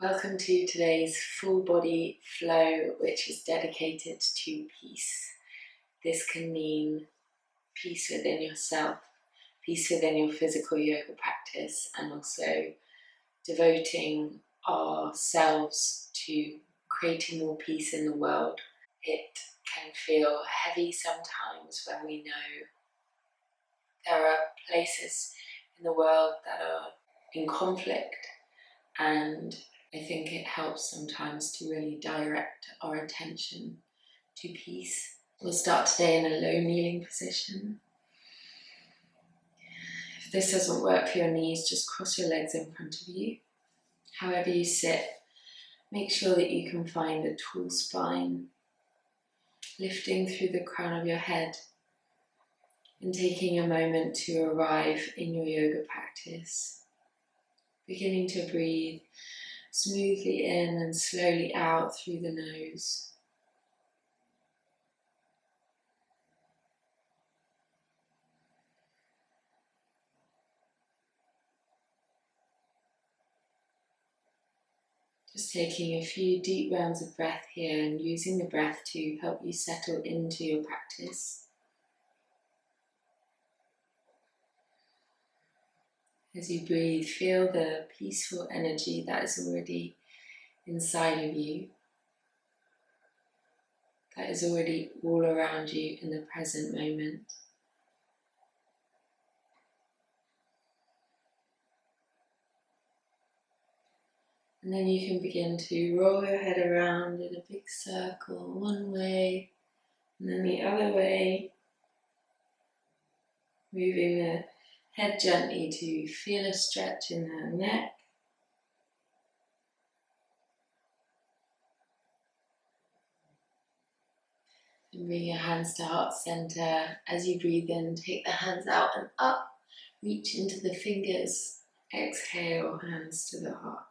Welcome to today's full body flow, which is dedicated to peace. This can mean peace within yourself, peace within your physical yoga practice, and also devoting ourselves to creating more peace in the world. It can feel heavy sometimes when we know there are places in the world that are in conflict, and I think it helps sometimes to really direct our attention to peace. We'll start today in a low kneeling position. If this doesn't work for your knees, just cross your legs in front of you. However you sit, make sure that you can find a tall spine, lifting through the crown of your head and taking a moment to arrive in your yoga practice. Beginning to breathe smoothly in and slowly out through the nose. Just taking a few deep rounds of breath here and using the breath to help you settle into your practice. As you breathe, feel the peaceful energy that is already inside of you, that is already all around you in the present moment. And then you can begin to roll your head around in a big circle, one way and then the other way, moving the head gently to feel a stretch in the neck. And bring your hands to heart center. As you breathe in, take the hands out and up. Reach into the fingers. Exhale, hands to the heart.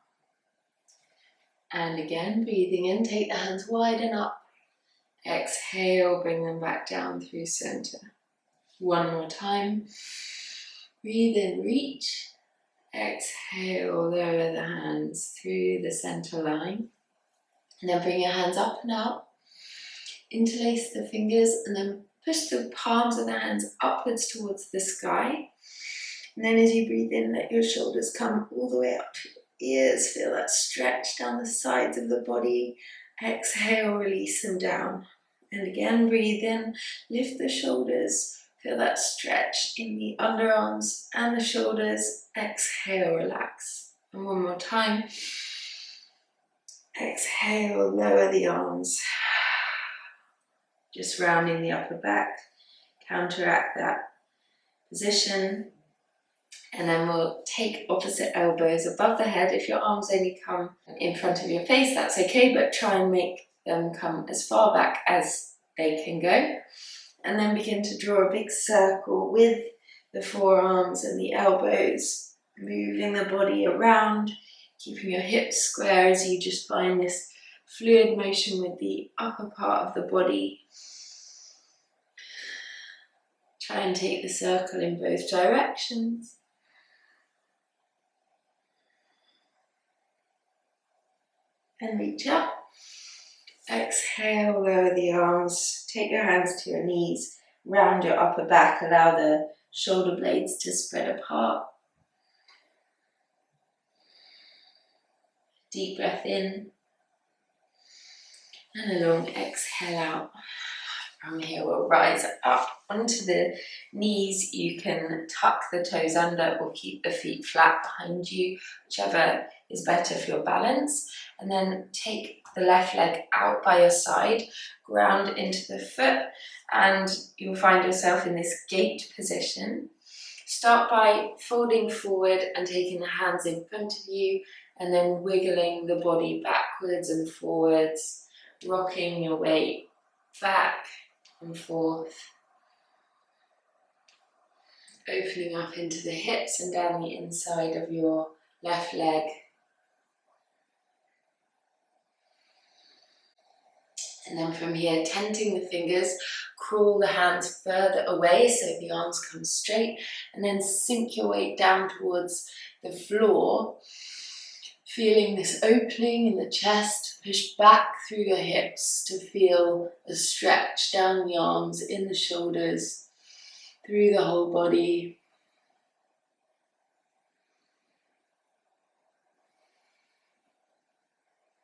And again, breathing in, take the hands wide and up. Exhale, bring them back down through center. One more time. Breathe in, reach. Exhale, lower the hands through the center line. And then bring your hands up and out. Interlace the fingers and then push the palms of the hands upwards towards the sky. And then as you breathe in, let your shoulders come all the way up to your ears. Feel that stretch down the sides of the body. Exhale, release them down. And again, breathe in, lift the shoulders. Feel that stretch in the underarms and the shoulders. Exhale, relax. And one more time. Exhale, lower the arms. Just rounding the upper back. Counteract that position. And then we'll take opposite elbows above the head. If your arms only come in front of your face, that's okay, but try and make them come as far back as they can go. And then begin to draw a big circle with the forearms and the elbows, moving the body around, keeping your hips square as you just find this fluid motion with the upper part of the body. Try and take the circle in both directions. And reach up. Exhale, lower the arms. Take your hands to your knees. Round your upper back. Allow the shoulder blades to spread apart. Deep breath in. And a long exhale out. From here we'll rise up onto the knees. You can tuck the toes under or keep the feet flat behind you, whichever is better for your balance. And then take the left leg out by your side, ground into the foot, and you'll find yourself in this gate position. Start by folding forward and taking the hands in front of you, and then wiggling the body backwards and forwards, rocking your weight back and forth, opening up into the hips and down the inside of your left leg. And then from here, tenting the fingers, crawl the hands further away so the arms come straight, and then sink your weight down towards the floor. Feeling this opening in the chest, push back through your hips to feel a stretch down the arms, in the shoulders, through the whole body.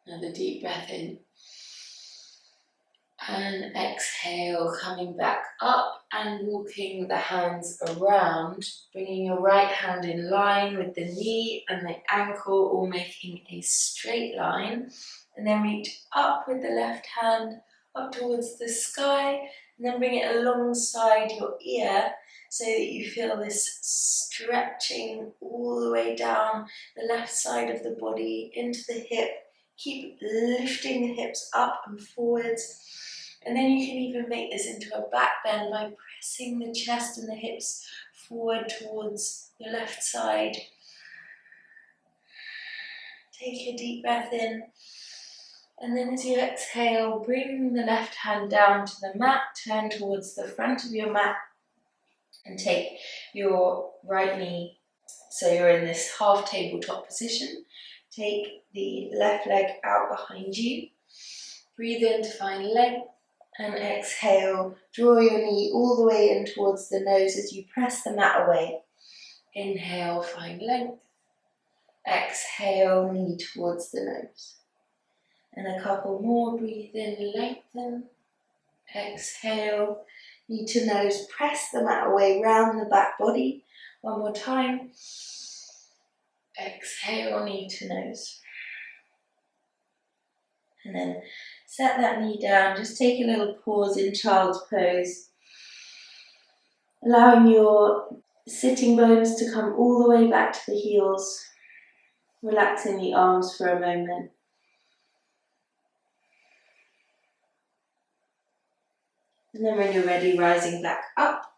Another deep breath in. And exhale, coming back up and walking the hands around, bringing your right hand in line with the knee and the ankle, all making a straight line. And then reach up with the left hand up towards the sky, and then bring it alongside your ear so that you feel this stretching all the way down the left side of the body into the hip. Keep lifting the hips up and forwards. And then you can even make this into a back bend by pressing the chest and the hips forward towards your left side. Take a deep breath in. And then as you exhale, bring the left hand down to the mat, turn towards the front of your mat and take your right knee. So you're in this half tabletop position. Take the left leg out behind you. Breathe in to find length. And exhale, draw your knee all the way in towards the nose as you press the mat away. Inhale, find length. Exhale, knee towards the nose. And a couple more, breathe in, lengthen. Exhale, knee to nose, press the mat away, round the back body. One more time. Exhale, knee to nose. And then set that knee down, just take a little pause in child's pose. Allowing your sitting bones to come all the way back to the heels. Relaxing the arms for a moment. And then when you're ready, rising back up,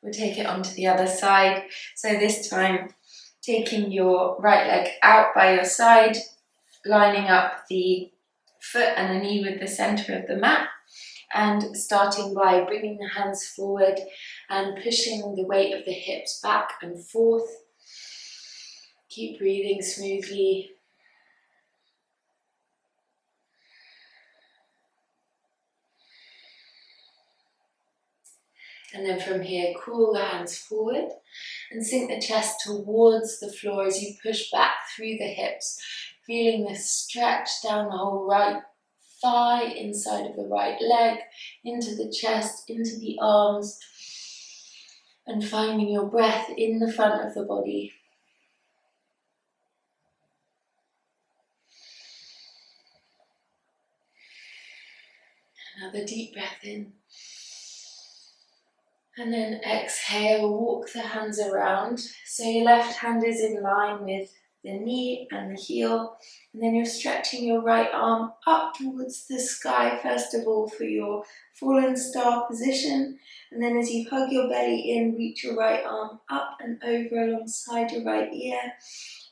we'll take it onto the other side. So this time, taking your right leg out by your side, lining up the foot and the knee with the center of the mat, and starting by bringing the hands forward and pushing the weight of the hips back and forth. Keep breathing smoothly. And then from here, cool the hands forward and sink the chest towards the floor as you push back through the hips, feeling this stretch down the whole right thigh, inside of the right leg, into the chest, into the arms, and finding your breath in the front of the body. Another deep breath in. And then exhale, walk the hands around. So your left hand is in line with the knee and the heel. And then you're stretching your right arm up towards the sky, first of all, for your fallen star position. And then as you hug your belly in, reach your right arm up and over alongside your right ear.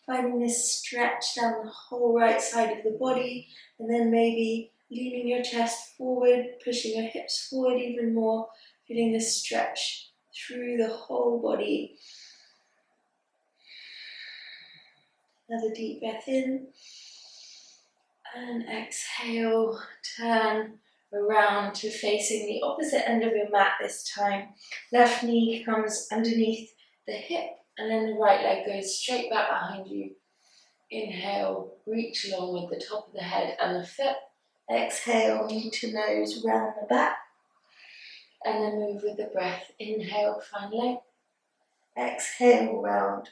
Finding this stretch down the whole right side of the body. And then maybe leaning your chest forward, pushing your hips forward even more. Feeling this stretch through the whole body. Another deep breath in. And exhale, turn around to facing the opposite end of your mat this time. Left knee comes underneath the hip and then the right leg goes straight back behind you. Inhale, reach along with the top of the head and the foot. Exhale, knee to nose, round the back. And then move with the breath. Inhale, find length. Exhale, round.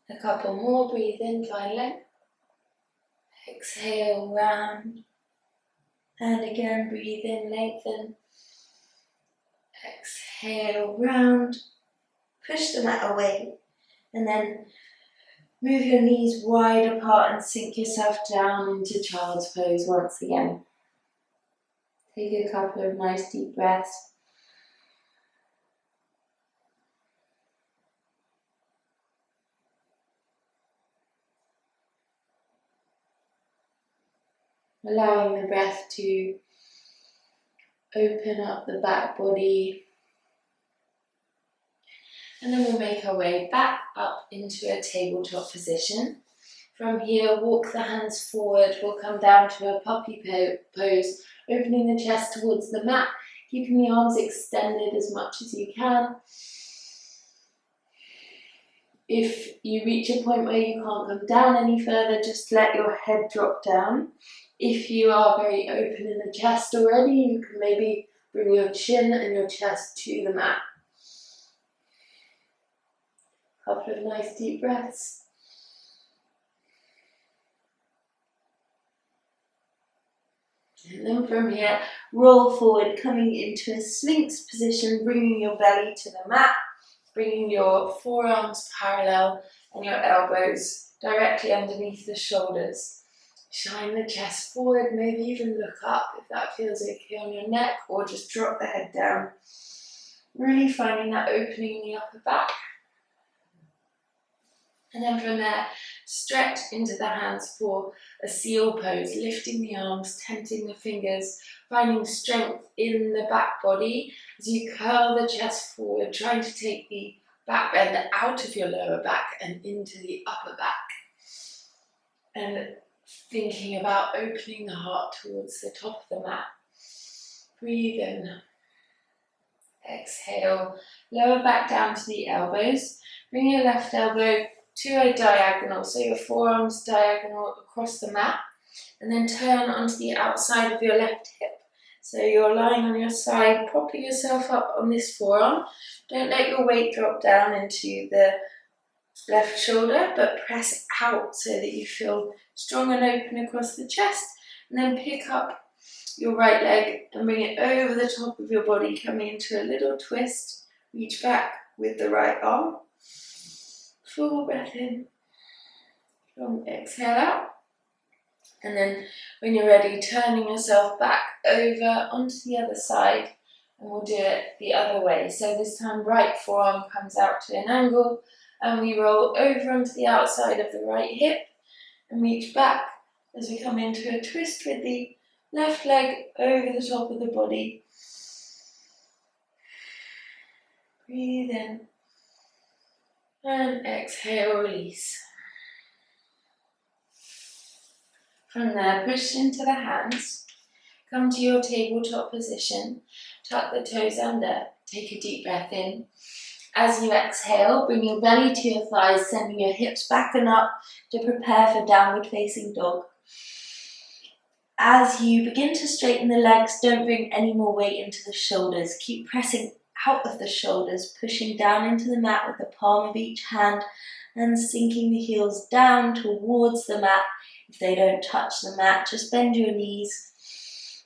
A couple more, breathe in, find length. Exhale, round. And again, breathe in, lengthen. Exhale, round. Push the mat away. And then move your knees wide apart and sink yourself down into child's pose once again. Take a couple of nice deep breaths. Allowing the breath to open up the back body. And then we'll make our way back up into a tabletop position. From here, walk the hands forward. We'll come down to a puppy pose, opening the chest towards the mat, keeping the arms extended as much as you can. If you reach a point where you can't come down any further, just let your head drop down. If you are very open in the chest already, you can maybe bring your chin and your chest to the mat. Couple of nice deep breaths. And then from here, roll forward, coming into a Sphinx position, bringing your belly to the mat, bringing your forearms parallel and your elbows directly underneath the shoulders. Shine the chest forward, maybe even look up if that feels okay on your neck, or just drop the head down. Really finding that opening in the upper back. And then from there, stretch into the hands for a seal pose, lifting the arms, tenting the fingers, finding strength in the back body as you curl the chest forward, trying to take the back bend out of your lower back and into the upper back. And thinking about opening the heart towards the top of the mat. Breathe in. Exhale, lower back down to the elbows. Bring your left elbow to a diagonal, so your forearms diagonal across the mat, and then turn onto the outside of your left hip. So you're lying on your side, propping yourself up on this forearm. Don't let your weight drop down into the left shoulder, but press out so that you feel strong and open across the chest, and then pick up your right leg and bring it over the top of your body, coming into a little twist. Reach back with the right arm. Full breath in, long exhale out, and then when you're ready, turning yourself back over onto the other side, and we'll do it the other way. So this time right forearm comes out to an angle, and we roll over onto the outside of the right hip and reach back as we come into a twist with the left leg over the top of the body. Breathe in. And exhale, release. From there, push into the hands. Come to your tabletop position. Tuck the toes under. Take a deep breath in. As you exhale, bring your belly to your thighs, sending your hips back and up to prepare for downward facing dog. As you begin to straighten the legs, don't bring any more weight into the shoulders. Keep pressing out of the shoulders, pushing down into the mat with the palm of each hand and sinking the heels down towards the mat. If they don't touch the mat, just bend your knees,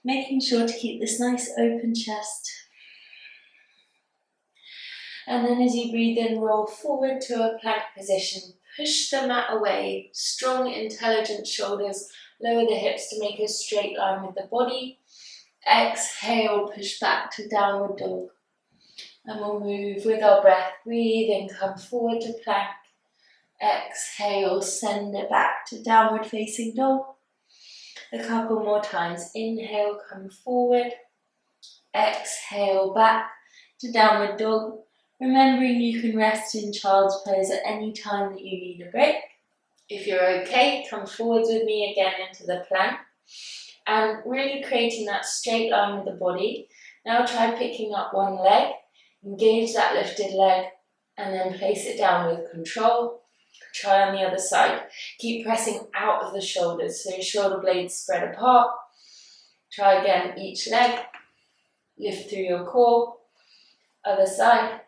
making sure to keep this nice open chest. And then as you breathe in, roll forward to a plank position. Push the mat away, strong, intelligent shoulders. Lower the hips to make a straight line with the body. Exhale, push back to downward dog. And we'll move with our breath. Breathe in, come forward to plank. Exhale, send it back to downward facing dog. A couple more times. Inhale, come forward. Exhale, back to downward dog. Remembering you can rest in child's pose at any time that you need a break. If you're okay, come forwards with me again into the plank. And really creating that straight line with the body. Now try picking up one leg. Engage that lifted leg and then place it down with control. Try on the other side. Keep pressing out of the shoulders so your shoulder blades spread apart. Try again each leg. Lift through your core. Other side.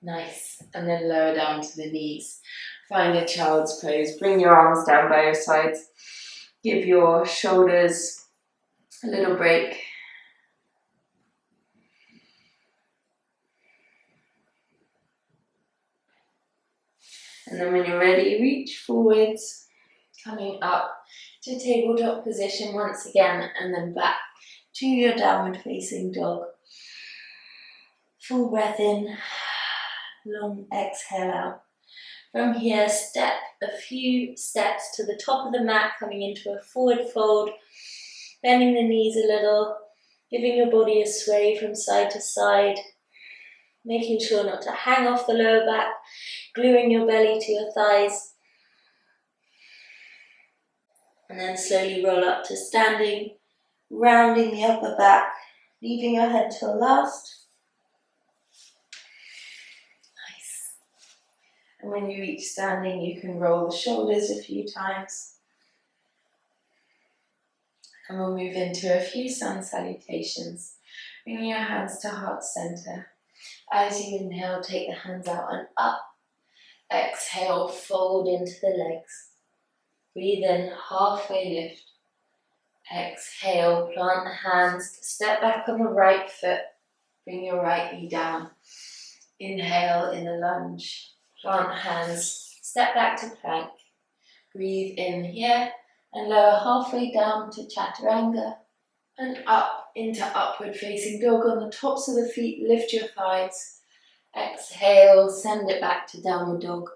Nice. And then lower down to the knees. Find a child's pose. Bring your arms down by your sides. Give your shoulders a little break. And then when you're ready, reach forwards, coming up to tabletop position once again, and then back to your downward facing dog. Full breath in, long exhale out. From here, step a few steps to the top of the mat, coming into a forward fold, bending the knees a little, giving your body a sway from side to side, making sure not to hang off the lower back, gluing your belly to your thighs, And then slowly roll up to standing, rounding the upper back, leaving your head till last. Nice. And when you reach standing, you can roll the shoulders a few times. And we'll move into a few sun salutations. Bringing your hands to heart center. As you inhale, take the hands out and up. Exhale, fold into the legs. Breathe in, halfway lift. Exhale, plant the hands, step back on the right foot. Bring your right knee down. Inhale in a lunge. Plant the hands, step back to plank. Breathe in here and lower halfway down to chaturanga. And up into upward facing dog on the tops of the feet. Lift your thighs. Exhale, send it back to downward dog.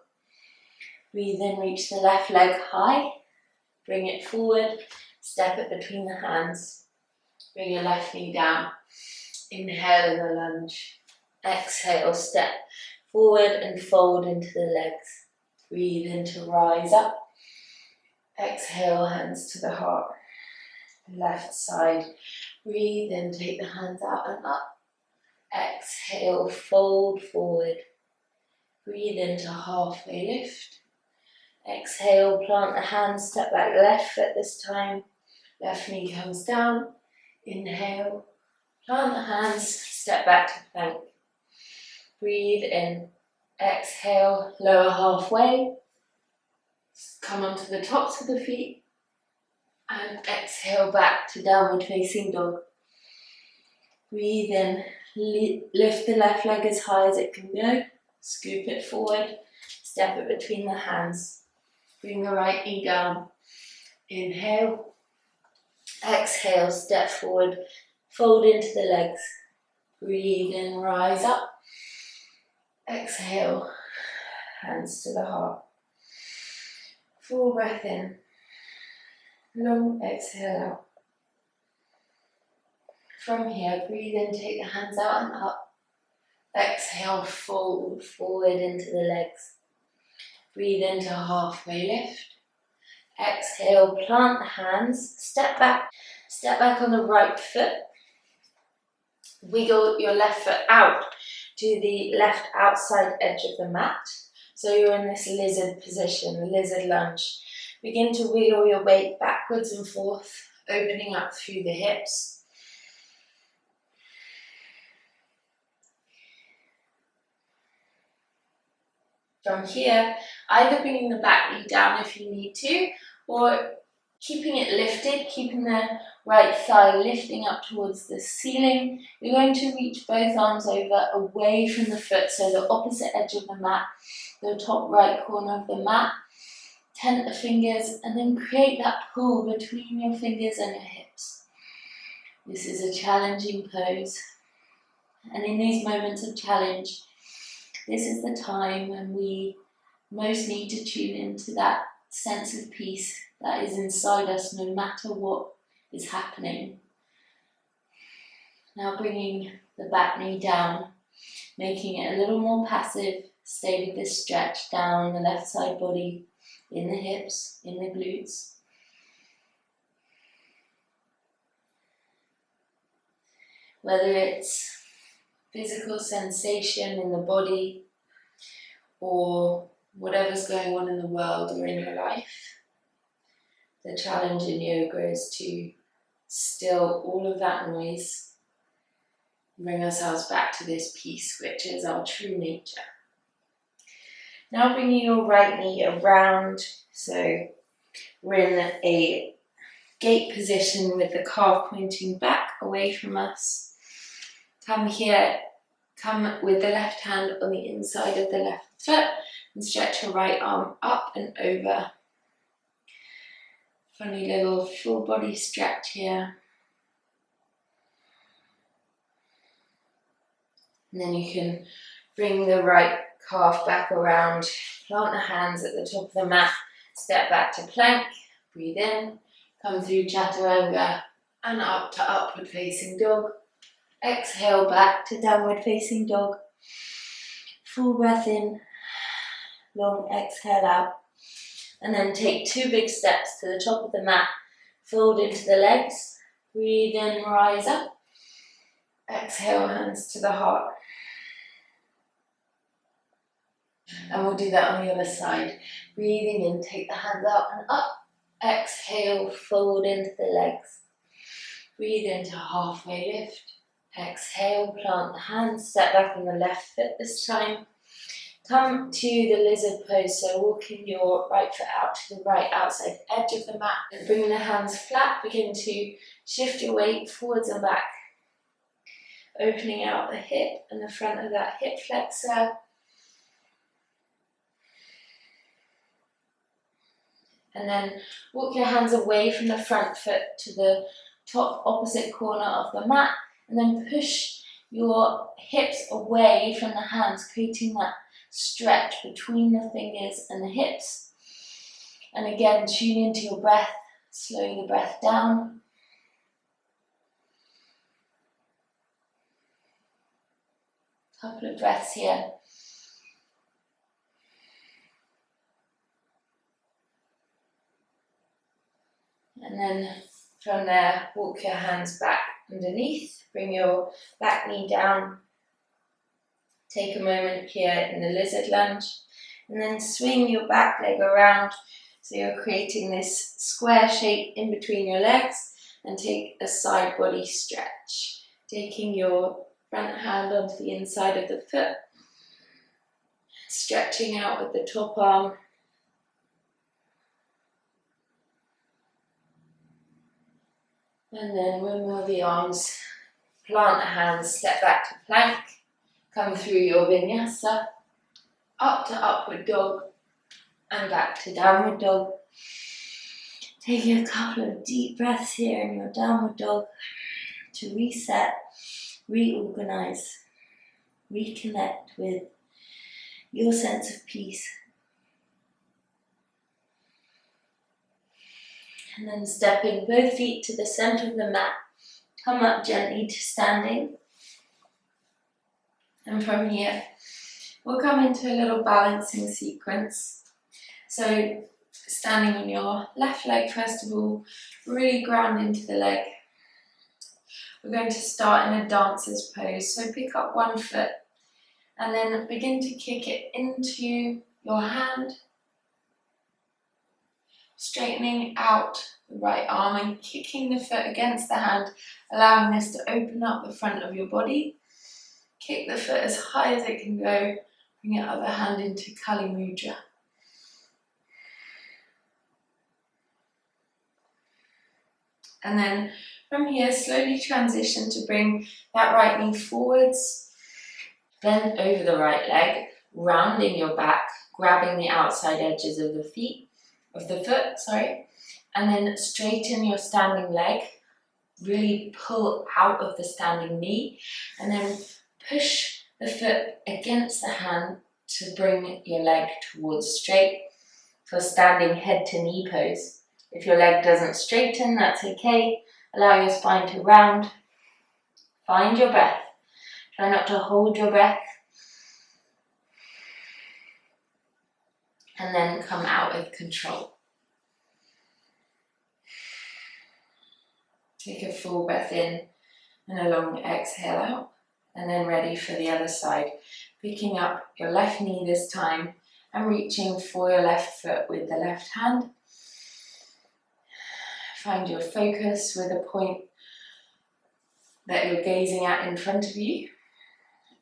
Breathe in, reach the left leg high. Bring it forward. Step it between the hands. Bring your left knee down. Inhale in the lunge. Exhale, step forward and fold into the legs. Breathe in to rise up. Exhale, hands to the heart. Left side. Breathe in, take the hands out and up. Exhale, fold forward. Breathe into halfway lift. Exhale, plant the hands, step back left foot this time. Left knee comes down. Inhale, plant the hands, step back to plank. Breathe in. Exhale, lower halfway. Come onto the tops of the feet. And exhale back to downward facing dog. Breathe in. Lift the left leg as high as it can go. Scoop it forward. Step it between the hands. Bring the right knee down. Inhale. Exhale, step forward. Fold into the legs. Breathe in, rise up. Exhale. Hands to the heart. Full breath in. Long exhale out. From here, breathe in, take the hands out and up. Exhale, fold forward into the legs. Breathe into halfway lift. Exhale, plant the hands, step back on the right foot. Wiggle your left foot out to the left outside edge of the mat. So you're in this lizard position, lizard lunge. Begin to wiggle your weight backwards and forth, opening up through the hips. From here, either bringing the back knee down if you need to, or keeping it lifted, keeping the right thigh lifting up towards the ceiling. You're going to reach both arms over away from the foot, so the opposite edge of the mat, the top right corner of the mat. Tent the fingers and then create that pull between your fingers and your hips. This is a challenging pose, and in these moments of challenge, this is the time when we most need to tune into that sense of peace that is inside us no matter what is happening. Now bringing the back knee down, making it a little more passive. Stay with this stretch down the left side body, in the hips, in the glutes. Whether it's physical sensation in the body or whatever's going on in the world or in your life, the challenge in yoga is to still all of that noise, bring ourselves back to this peace, which is our true nature. Now bringing your right knee around, so we're in a gate position with the calf pointing back away from us. Come here, come with the left hand on the inside of the left foot and stretch your right arm up and over. Funny little full body stretch here. And then you can bring the right calf back around, plant the hands at the top of the mat, step back to plank, breathe in, come through chaturanga and up to upward facing dog. Exhale back to downward facing dog. Full breath in, long exhale out. And then take 2 big steps to the top of the mat, fold into the legs, breathe in, rise up, exhale, hands to the heart. And we'll do that on the other side. Breathing in, take the hands out and up, exhale, fold into the legs. Breathe into halfway lift, exhale, plant the hands, step back on the left foot this time. Come to the lizard pose, so walking your right foot out to the right outside edge of the mat and bring the hands flat. Begin to shift your weight forwards and back, opening out the hip and the front of that hip flexor. And then walk your hands away from the front foot to the top opposite corner of the mat, and then push your hips away from the hands, creating that stretch between the fingers and the hips. And again, tune into your breath, slow the breath down. Couple of breaths here. And then from there, walk your hands back underneath, bring your back knee down. Take a moment here in the lizard lunge, and then swing your back leg around so you're creating this square shape in between your legs, and take a side body stretch. Taking your front hand onto the inside of the foot, stretching out with the top arm. And then windmill the arms, plant the hands, step back to plank, come through your vinyasa, up to upward dog, and back to downward dog. Taking a couple of deep breaths here in your downward dog to reset, reorganize, reconnect with your sense of peace. And then stepping both feet to the center of the mat, come up gently to standing. And from here, we'll come into a little balancing sequence. So standing on your left leg first of all, really ground into the leg. We're going to start in a dancer's pose. So pick up one foot and then begin to kick it into your hand, straightening out the right arm and kicking the foot against the hand, allowing this to open up the front of your body. Kick the foot as high as it can go, bring your other hand into Kali Mudra. And then from here, slowly transition to bring that right knee forwards, bend over the right leg, rounding your back, grabbing the outside edges of the foot, and then straighten your standing leg, really pull out of the standing knee, and then push the foot against the hand to bring your leg towards straight for standing head to knee pose. If your leg doesn't straighten, that's okay. Allow your spine to round. Find your breath. Try not to hold your breath. And then come out with control. Take a full breath in and a long exhale out. And then ready for the other side. Picking up your left knee this time and reaching for your left foot with the left hand. Find your focus with a point that you're gazing at in front of you.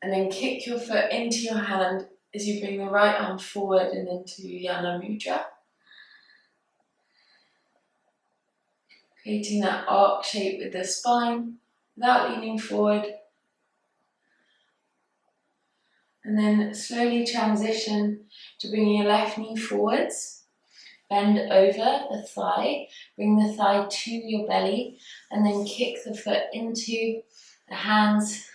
And then kick your foot into your hand as you bring the right arm forward and into Yana Mudra. Creating that arc shape with the spine without leaning forward. And then slowly transition to bringing your left knee forwards. Bend over the thigh, bring the thigh to your belly, and then kick the foot into the hands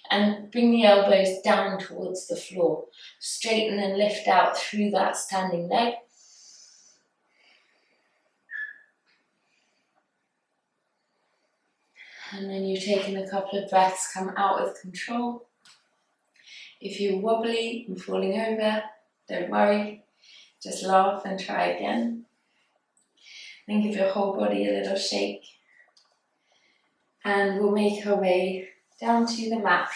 and bring the elbows down towards the floor. Straighten and lift out through that standing leg. And then you've taken a couple of breaths, come out with control. If you're wobbly and falling over, don't worry. Just laugh and try again. Then give your whole body a little shake. And we'll make our way down to the mat.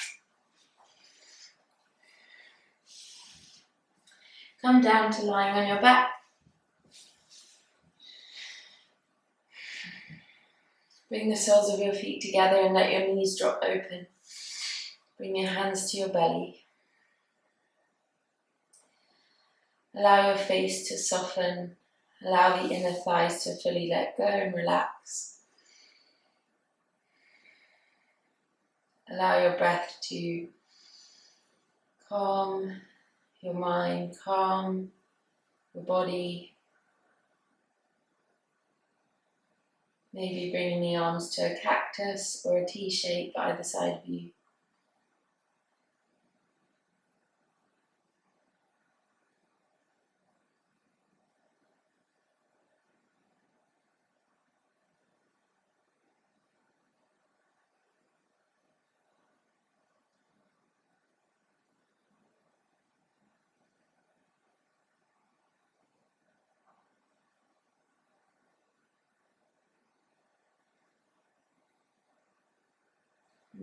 Come down to lying on your back. Bring the soles of your feet together and let your knees drop open. Bring your hands to your belly. Allow your face to soften. Allow the inner thighs to fully let go and relax. Allow your breath to calm your mind, calm your body. Maybe bringing the arms to a cactus or a T shape either side of you.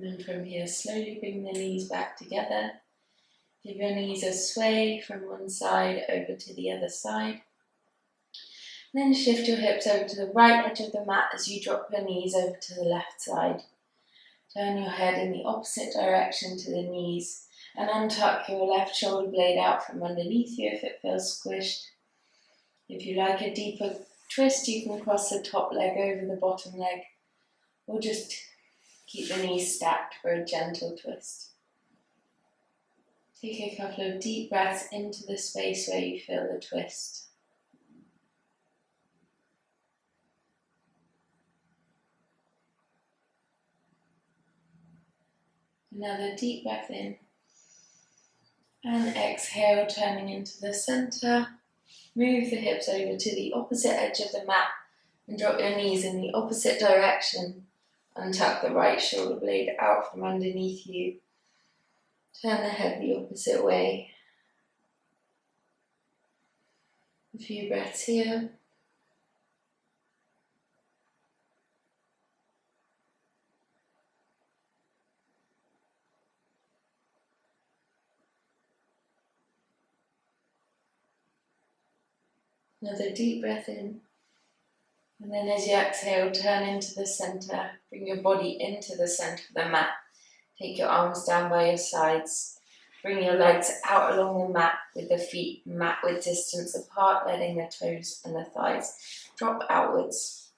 And then from here, slowly bring the knees back together. Give your knees a sway from one side over to the other side. And then shift your hips over to the right edge of the mat as you drop your knees over to the left side. Turn your head in the opposite direction to the knees and untuck your left shoulder blade out from underneath you if it feels squished. If you like a deeper twist, you can cross the top leg over the bottom leg or just keep the knees stacked for a gentle twist. Take a couple of deep breaths into the space where you feel the twist. Another deep breath in. And exhale, turning into the center. Move the hips over to the opposite edge of the mat and drop your knees in the opposite direction. Untuck the right shoulder blade out from underneath you. Turn the head the opposite way. A few breaths here. Another deep breath in. And then as you exhale, turn into the center. Bring your body into the center of the mat. Take your arms down by your sides. Bring your legs out along the mat with the feet mat width distance apart, letting the toes and the thighs drop outwards.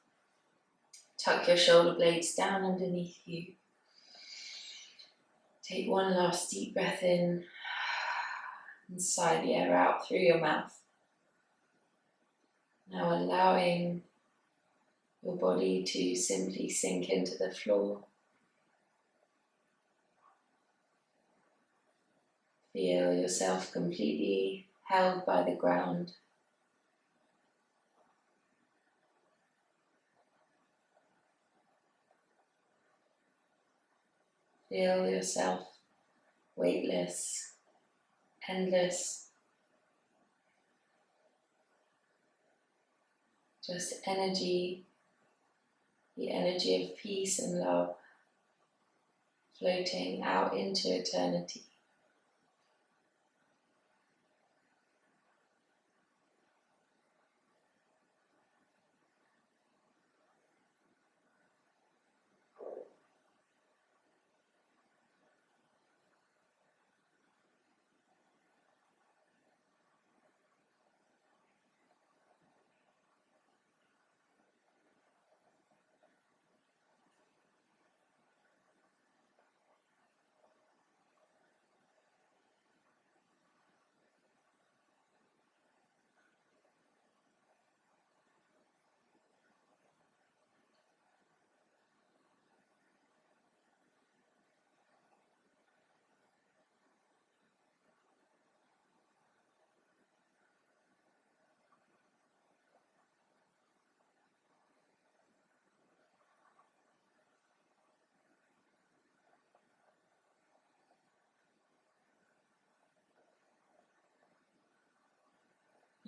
Tuck your shoulder blades down underneath you. Take one last deep breath in and sigh the air out through your mouth. Now allowing your body to simply sink into the floor. Feel yourself completely held by the ground. Feel yourself weightless, endless. Just energy, the energy of peace and love, floating out into eternity.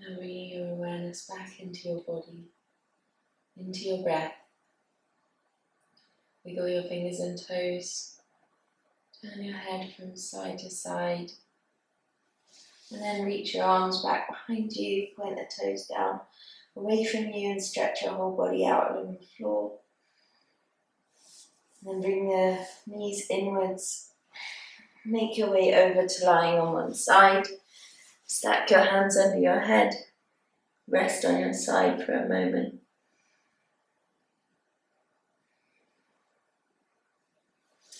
Now bringing your awareness back into your body, into your breath. Wiggle your fingers and toes. Turn your head from side to side. And then reach your arms back behind you, point the toes down away from you and stretch your whole body out along the floor. And then bring the knees inwards. Make your way over to lying on one side. Stack your hands under your head. Rest on your side for a moment.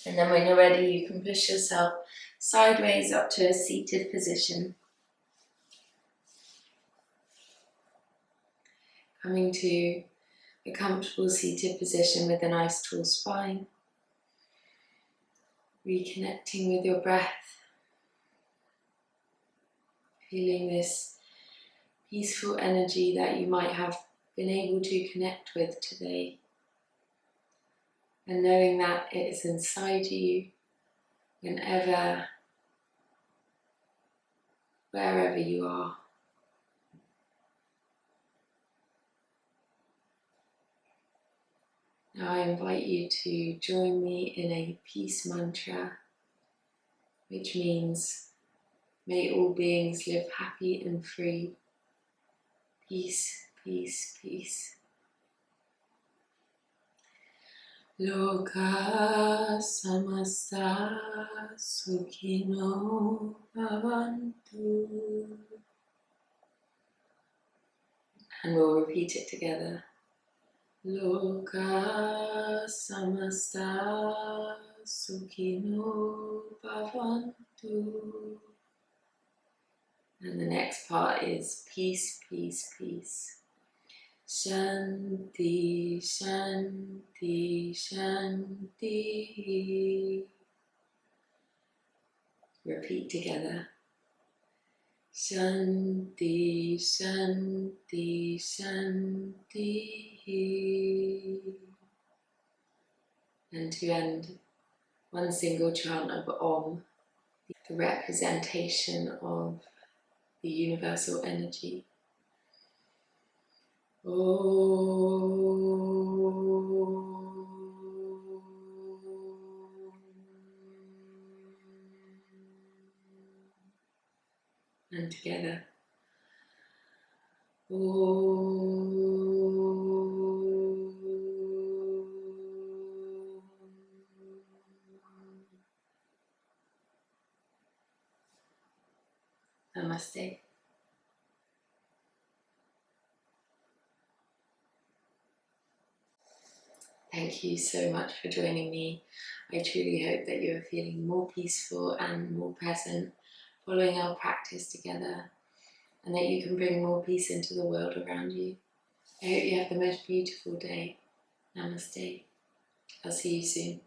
And then when you're ready, you can push yourself sideways up to a seated position. Coming to a comfortable seated position with a nice tall spine. Reconnecting with your breath. Feeling this peaceful energy that you might have been able to connect with today. And knowing that it is inside you whenever, wherever you are. Now I invite you to join me in a peace mantra, which means may all beings live happy and free. Peace, peace, peace. Lokah samastah sukinho bhavantu. And we'll repeat it together. Lokah samastah sukinho bhavantu. And the next part is peace, peace, peace. Shanti, Shanti, Shanti. Repeat together. Shanti, Shanti, Shanti. And to end, one single chant of Om, the representation of the universal energy. And together. Namaste. Thank you so much for joining me. I truly hope that you are feeling more peaceful and more present following our practice together, and that you can bring more peace into the world around you. I hope you have the most beautiful day. Namaste. I'll see you soon.